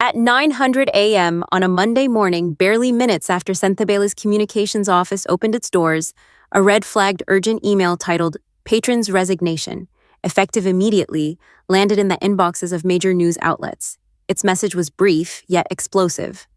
At 9:00 a.m. on a Monday morning, barely minutes after Sentebale's communications office opened its doors, a red-flagged urgent email titled Patron's Resignation, effective immediately, landed in the inboxes of major news outlets. Its message was brief, yet explosive.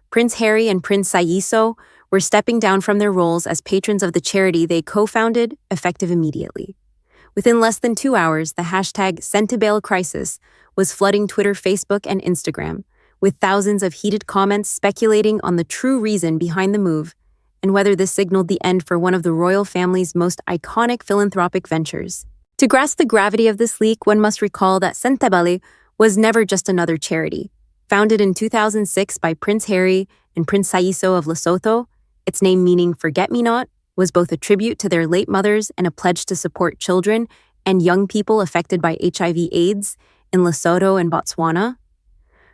Prince Harry and Prince Saiso were stepping down from their roles as patrons of the charity they co-founded, effective immediately. Within less than 2 hours, the hashtag Sentebale crisis was flooding Twitter, Facebook, and Instagram, with thousands of heated comments speculating on the true reason behind the move and whether this signaled the end for one of the royal family's most iconic philanthropic ventures. To grasp the gravity of this leak, one must recall that Sentebale was never just another charity. Founded in 2006 by Prince Harry and Prince Saiso of Lesotho, its name meaning forget-me-not, was both a tribute to their late mothers and a pledge to support children and young people affected by HIV/AIDS in Lesotho and Botswana.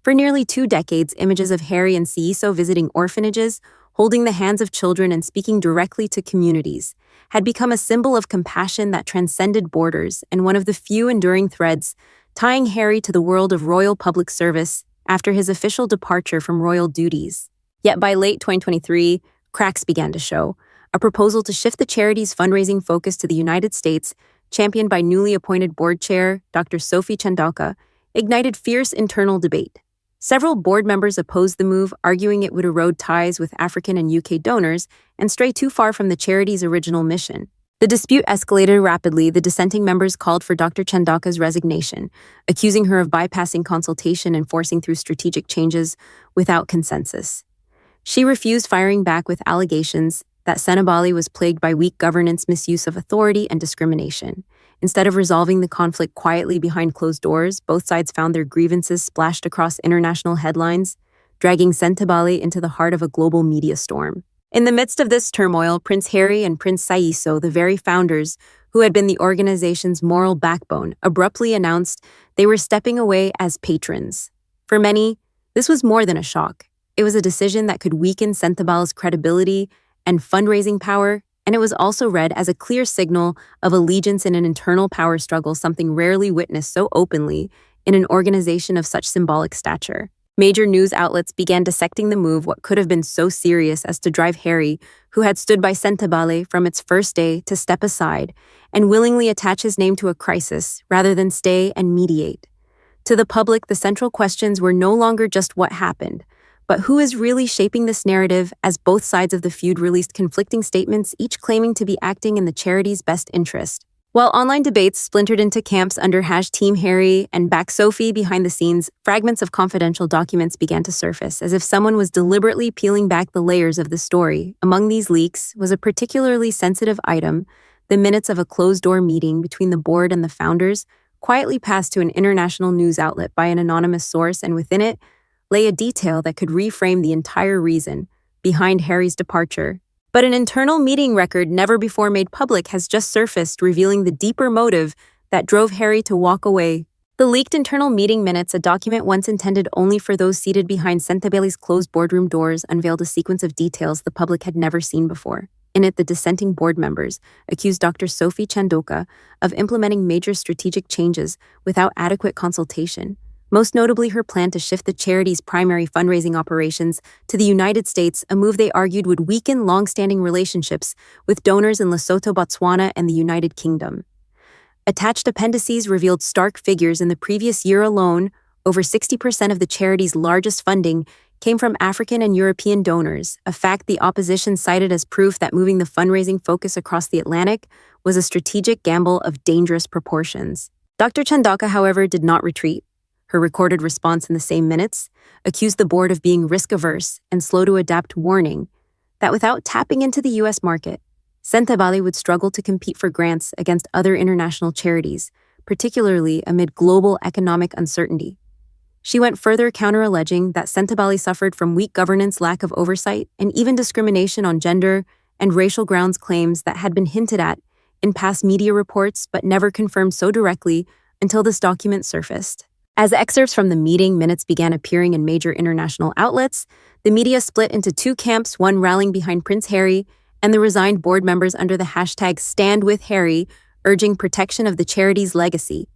For nearly 2 decades, images of Harry and Saiso visiting orphanages, holding the hands of children and speaking directly to communities, had become a symbol of compassion that transcended borders and one of the few enduring threads tying Harry to the world of royal public service after his official departure from royal duties. Yet by late 2023, cracks began to show. A proposal to shift the charity's fundraising focus to the United States, championed by newly appointed board chair Dr. Sophie Chandauka, ignited fierce internal debate. Several board members opposed the move, arguing it would erode ties with African and UK donors and stray too far from the charity's original mission. The dispute escalated rapidly. The dissenting members called for Dr. Chandauka's resignation, accusing her of bypassing consultation and forcing through strategic changes without consensus. She refused, firing back with allegations that Sentebale was plagued by weak governance, misuse of authority, and discrimination. Instead of resolving the conflict quietly behind closed doors, both sides found their grievances splashed across international headlines, dragging Sentebale into the heart of a global media storm. In the midst of this turmoil, Prince Harry and Prince Saiso, the very founders who had been the organization's moral backbone, abruptly announced they were stepping away as patrons. For many, this was more than a shock. It was a decision that could weaken Sentebale's credibility and fundraising power, and it was also read as a clear signal of allegiance in an internal power struggle, something rarely witnessed so openly in an organization of such symbolic stature. Major news outlets began dissecting the move, what could have been so serious as to drive Harry, who had stood by Sentebale from its first day, to step aside and willingly attach his name to a crisis rather than stay and mediate. To the public, the central questions were no longer just what happened, but who is really shaping this narrative, as both sides of the feud released conflicting statements, each claiming to be acting in the charity's best interest. While online debates splintered into camps under #Team Harry and Back Sophie behind the scenes, fragments of confidential documents began to surface, as if someone was deliberately peeling back the layers of the story. Among these leaks was a particularly sensitive item: the minutes of a closed-door meeting between the board and the founders, quietly passed to an international news outlet by an anonymous source, and within it lay a detail that could reframe the entire reason behind Harry's departure. But an internal meeting record never before made public has just surfaced, revealing the deeper motive that drove Harry to walk away. The leaked internal meeting minutes, a document once intended only for those seated behind Sentebale's closed boardroom doors, unveiled a sequence of details the public had never seen before. In it, the dissenting board members accused Dr. Sophie Chandauka of implementing major strategic changes without adequate consultation, most notably her plan to shift the charity's primary fundraising operations to the United States, a move they argued would weaken long-standing relationships with donors in Lesotho, Botswana, and the United Kingdom. Attached appendices revealed stark figures. In the previous year alone, over 60% of the charity's largest funding came from African and European donors, a fact the opposition cited as proof that moving the fundraising focus across the Atlantic was a strategic gamble of dangerous proportions. Dr. Chandauka, however, did not retreat. Her recorded response in the same minutes accused the board of being risk-averse and slow to adapt, warning that without tapping into the U.S. market, Sentebale would struggle to compete for grants against other international charities, particularly amid global economic uncertainty. She went further, counter-alleging that Sentebale suffered from weak governance, lack of oversight, and even discrimination on gender and racial grounds, claims that had been hinted at in past media reports but never confirmed so directly until this document surfaced. As excerpts from the meeting minutes began appearing in major international outlets, the media split into 2 camps, one rallying behind Prince Harry and the resigned board members under the hashtag #StandWithHarry, urging protection of the charity's legacy,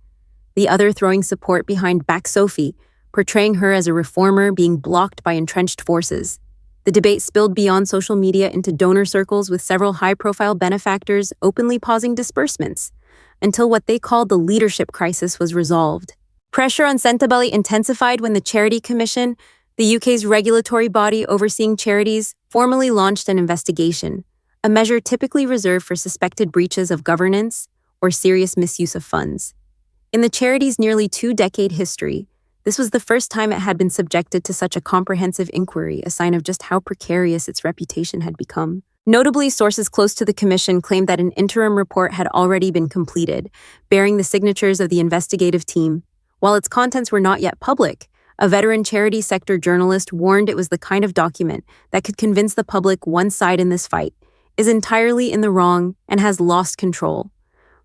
the other throwing support behind Back Sophie, portraying her as a reformer being blocked by entrenched forces. The debate spilled beyond social media into donor circles, with several high-profile benefactors openly pausing disbursements until what they called the leadership crisis was resolved. Pressure on Sentebale intensified when the Charity Commission, the UK's regulatory body overseeing charities, formally launched an investigation, a measure typically reserved for suspected breaches of governance or serious misuse of funds. In the charity's nearly two-decade history, this was the first time it had been subjected to such a comprehensive inquiry, a sign of just how precarious its reputation had become. Notably, sources close to the commission claimed that an interim report had already been completed, bearing the signatures of the investigative team. While its contents were not yet public, a veteran charity sector journalist warned it was the kind of document that could convince the public one side in this fight is entirely in the wrong and has lost control.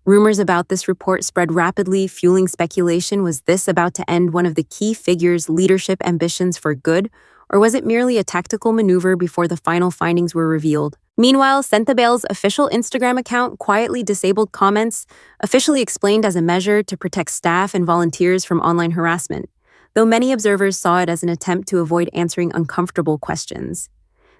Rumors about this report spread rapidly, fueling speculation. Was this about to end one of the key figures' leadership ambitions for good, or was it merely a tactical maneuver before the final findings were revealed? Meanwhile, Sentebale's official Instagram account quietly disabled comments, officially explained as a measure to protect staff and volunteers from online harassment, though many observers saw it as an attempt to avoid answering uncomfortable questions.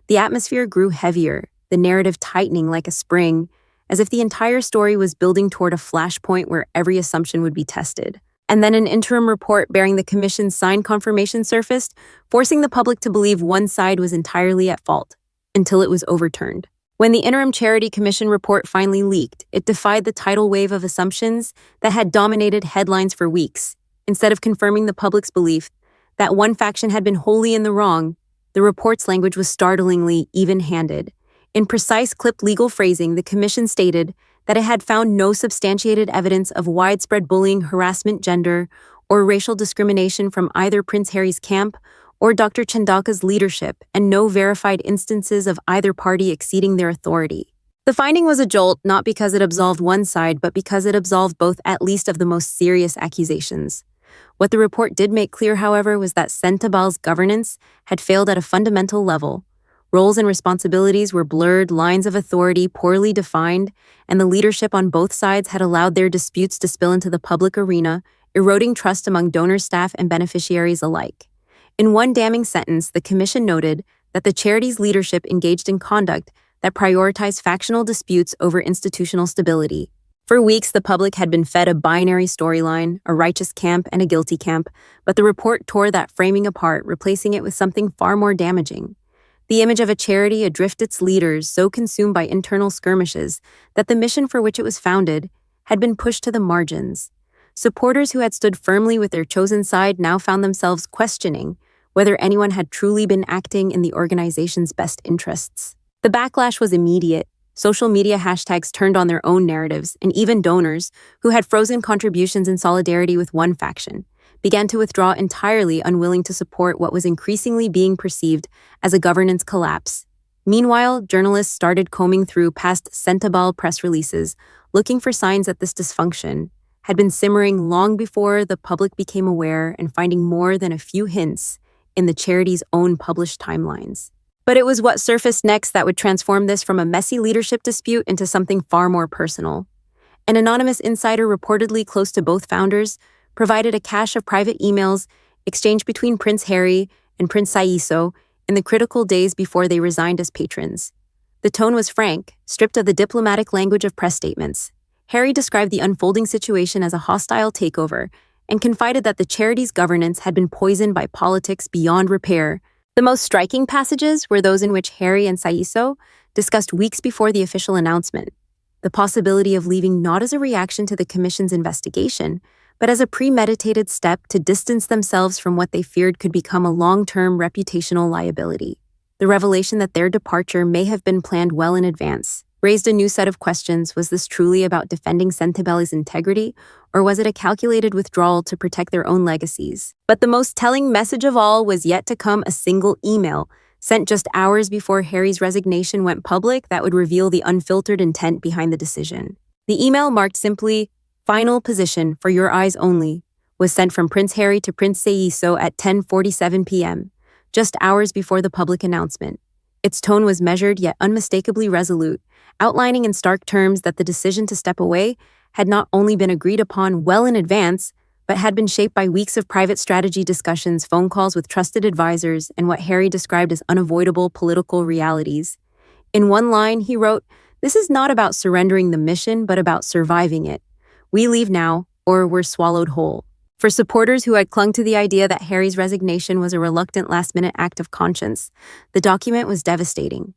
The atmosphere grew heavier, the narrative tightening like a spring, as if the entire story was building toward a flashpoint where every assumption would be tested. And then an interim report bearing the commission's signed confirmation surfaced, forcing the public to believe one side was entirely at fault, until it was overturned. When the interim charity commission report finally leaked, it defied the tidal wave of assumptions that had dominated headlines for weeks. Instead of confirming the public's belief that one faction had been wholly in the wrong, the report's language was startlingly even-handed. In precise, clipped legal phrasing, the commission stated that it had found no substantiated evidence of widespread bullying, harassment, gender, or racial discrimination from either Prince Harry's camp or Dr. Chandaka's leadership, and no verified instances of either party exceeding their authority. The finding was a jolt, not because it absolved one side, but because it absolved both at least of the most serious accusations. What the report did make clear, however, was that Sentebale's governance had failed at a fundamental level. Roles and responsibilities were blurred, lines of authority poorly defined, and the leadership on both sides had allowed their disputes to spill into the public arena, eroding trust among donor staff and beneficiaries alike. In one damning sentence, the commission noted that the charity's leadership engaged in conduct that prioritized factional disputes over institutional stability. For weeks, the public had been fed a binary storyline, a righteous camp and a guilty camp, but the report tore that framing apart, replacing it with something far more damaging. The image of a charity adrift, its leaders so consumed by internal skirmishes that the mission for which it was founded had been pushed to the margins. Supporters who had stood firmly with their chosen side now found themselves questioning whether anyone had truly been acting in the organization's best interests. The backlash was immediate. Social media hashtags turned on their own narratives, and even donors, who had frozen contributions in solidarity with one faction, began to withdraw entirely, unwilling to support what was increasingly being perceived as a governance collapse. Meanwhile, journalists started combing through past Sentebale press releases, looking for signs that this dysfunction had been simmering long before the public became aware, and finding more than a few hints in the charity's own published timelines. But it was what surfaced next that would transform this from a messy leadership dispute into something far more personal. An anonymous insider reportedly close to both founders provided a cache of private emails exchanged between Prince Harry and Prince Saiso in the critical days before they resigned as patrons. The tone was frank, stripped of the diplomatic language of press statements. Harry described the unfolding situation as a hostile takeover and confided that the charity's governance had been poisoned by politics beyond repair. The most striking passages were those in which Harry and Saiso discussed weeks before the official announcement the possibility of leaving not as a reaction to the commission's investigation, but as a premeditated step to distance themselves from what they feared could become a long-term reputational liability. The revelation that their departure may have been planned well in advance raised a new set of questions. Was this truly about defending Sentebale's integrity, or was it a calculated withdrawal to protect their own legacies? But the most telling message of all was yet to come: a single email sent just hours before Harry's resignation went public that would reveal the unfiltered intent behind the decision. The email, marked simply, "Final position for your eyes only," was sent from Prince Harry to Prince Saiso at 10:47 p.m., just hours before the public announcement. Its tone was measured yet unmistakably resolute, outlining in stark terms that the decision to step away had not only been agreed upon well in advance, but had been shaped by weeks of private strategy discussions, phone calls with trusted advisors, and what Harry described as unavoidable political realities. In one line, he wrote, "This is not about surrendering the mission, but about surviving it. We leave now, or we're swallowed whole." For supporters who had clung to the idea that Harry's resignation was a reluctant last-minute act of conscience, the document was devastating.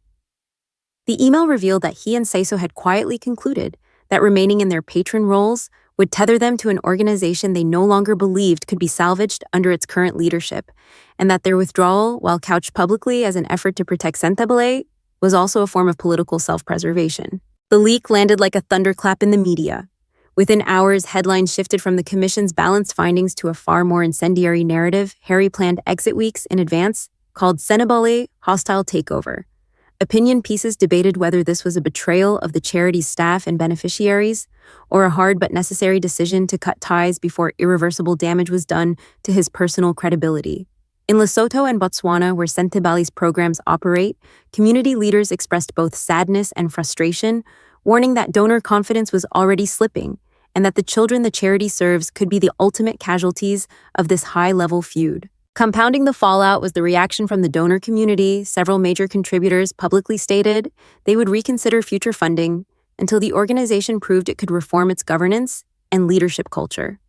The email revealed that he and Seiso had quietly concluded that remaining in their patron roles would tether them to an organization they no longer believed could be salvaged under its current leadership, and that their withdrawal, while couched publicly as an effort to protect Sentebale, was also a form of political self-preservation. The leak landed like a thunderclap in the media. Within hours, headlines shifted from the Commission's balanced findings to a far more incendiary narrative Harry planned exit weeks in advance, called Sentebale Hostile Takeover. Opinion pieces debated whether this was a betrayal of the charity's staff and beneficiaries, or a hard but necessary decision to cut ties before irreversible damage was done to his personal credibility. In Lesotho and Botswana, where Sentebale's programs operate, community leaders expressed both sadness and frustration, warning that donor confidence was already slipping, and that the children the charity serves could be the ultimate casualties of this high-level feud. Compounding the fallout was the reaction from the donor community. Several major contributors publicly stated they would reconsider future funding until the organization proved it could reform its governance and leadership culture.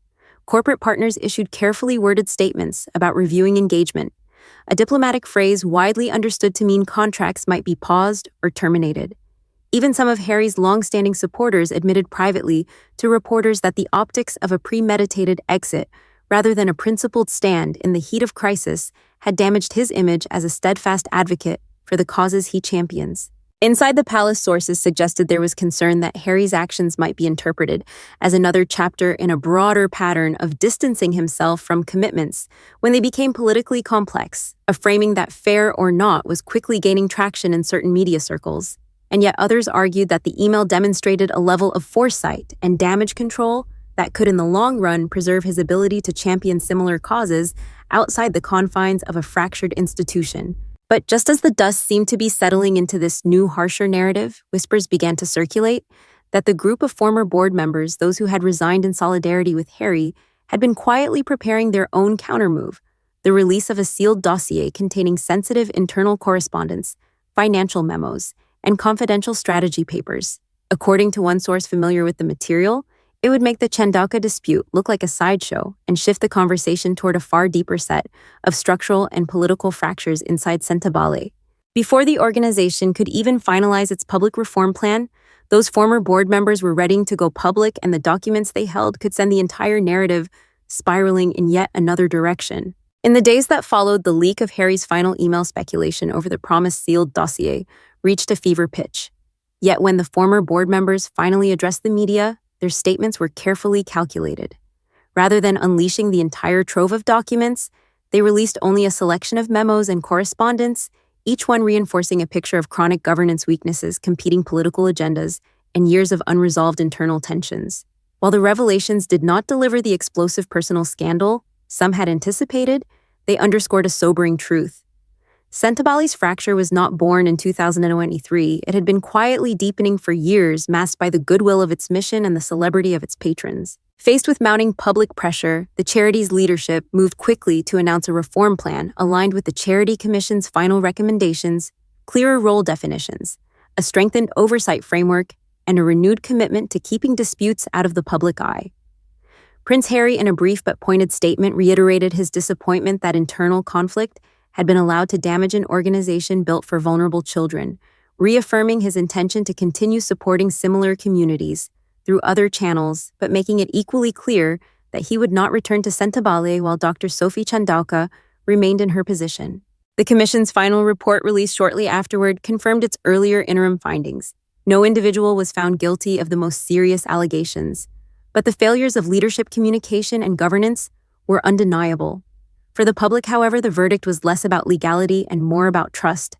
Corporate partners issued carefully worded statements about reviewing engagement, a diplomatic phrase widely understood to mean contracts might be paused or terminated. Even some of Harry's long-standing supporters admitted privately to reporters that the optics of a premeditated exit, rather than a principled stand in the heat of crisis, had damaged his image as a steadfast advocate for the causes he champions. Inside the palace, sources suggested there was concern that Harry's actions might be interpreted as another chapter in a broader pattern of distancing himself from commitments when they became politically complex, a framing that, fair or not, was quickly gaining traction in certain media circles. And yet others argued that the email demonstrated a level of foresight and damage control that could in the long run preserve his ability to champion similar causes outside the confines of a fractured institution. But just as the dust seemed to be settling into this new, harsher narrative, whispers began to circulate that the group of former board members, those who had resigned in solidarity with Harry, had been quietly preparing their own countermove, the release of a sealed dossier containing sensitive internal correspondence, financial memos, and confidential strategy papers. According to one source familiar with the material, it would make the Chandauka dispute look like a sideshow and shift the conversation toward a far deeper set of structural and political fractures inside Sentebale. Before the organization could even finalize its public reform plan, those former board members were ready to go public, and the documents they held could send the entire narrative spiraling in yet another direction. In the days that followed, the leak of Harry's final email speculation over the promised sealed dossier reached a fever pitch. Yet when the former board members finally addressed the media, their statements were carefully calculated. Rather than unleashing the entire trove of documents, they released only a selection of memos and correspondence, each one reinforcing a picture of chronic governance weaknesses, competing political agendas, and years of unresolved internal tensions. While the revelations did not deliver the explosive personal scandal some had anticipated, they underscored a sobering truth. Sentebale's fracture was not born in 2023. It had been quietly deepening for years, masked by the goodwill of its mission and the celebrity of its patrons. Faced with mounting public pressure, the charity's leadership moved quickly to announce a reform plan aligned with the Charity Commission's final recommendations, clearer role definitions, a strengthened oversight framework, and a renewed commitment to keeping disputes out of the public eye. Prince Harry, in a brief but pointed statement, reiterated his disappointment that internal conflict had been allowed to damage an organization built for vulnerable children, reaffirming his intention to continue supporting similar communities through other channels, but making it equally clear that he would not return to Sentebale while Dr. Sophie Chandauka remained in her position. The Commission's final report, released shortly afterward, confirmed its earlier interim findings. No individual was found guilty of the most serious allegations, but the failures of leadership communication and governance were undeniable. For the public, however, the verdict was less about legality and more about trust.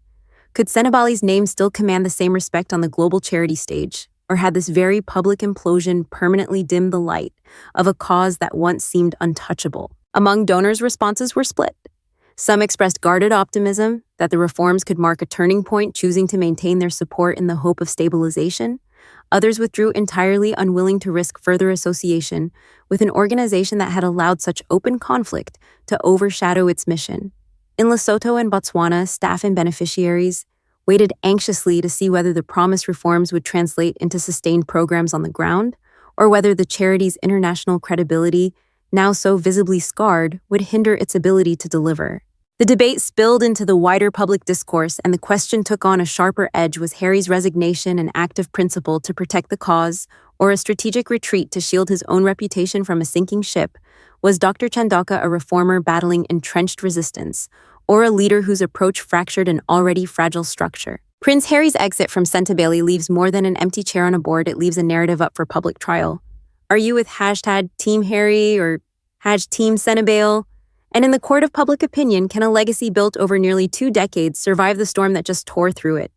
Could Sentebale's name still command the same respect on the global charity stage, or had this very public implosion permanently dimmed the light of a cause that once seemed untouchable? Among donors, responses were split. Some expressed guarded optimism that the reforms could mark a turning point, choosing to maintain their support in the hope of stabilization. Others withdrew entirely, unwilling to risk further association with an organization that had allowed such open conflict to overshadow its mission. In Lesotho and Botswana, staff and beneficiaries waited anxiously to see whether the promised reforms would translate into sustained programs on the ground, or whether the charity's international credibility, now so visibly scarred, would hinder its ability to deliver. The debate spilled into the wider public discourse, and the question took on a sharper edge: was Harry's resignation an act of principle to protect the cause, or a strategic retreat to shield his own reputation from a sinking ship? Was Dr. Chandoka a reformer battling entrenched resistance, or a leader whose approach fractured an already fragile structure? Prince Harry's exit from Sentebale leaves more than an empty chair on a board. It leaves a narrative up for public trial. Are you with #Team Harry or #Team Sentebale? And in the court of public opinion, can a legacy built over nearly 2 decades survive the storm that just tore through it?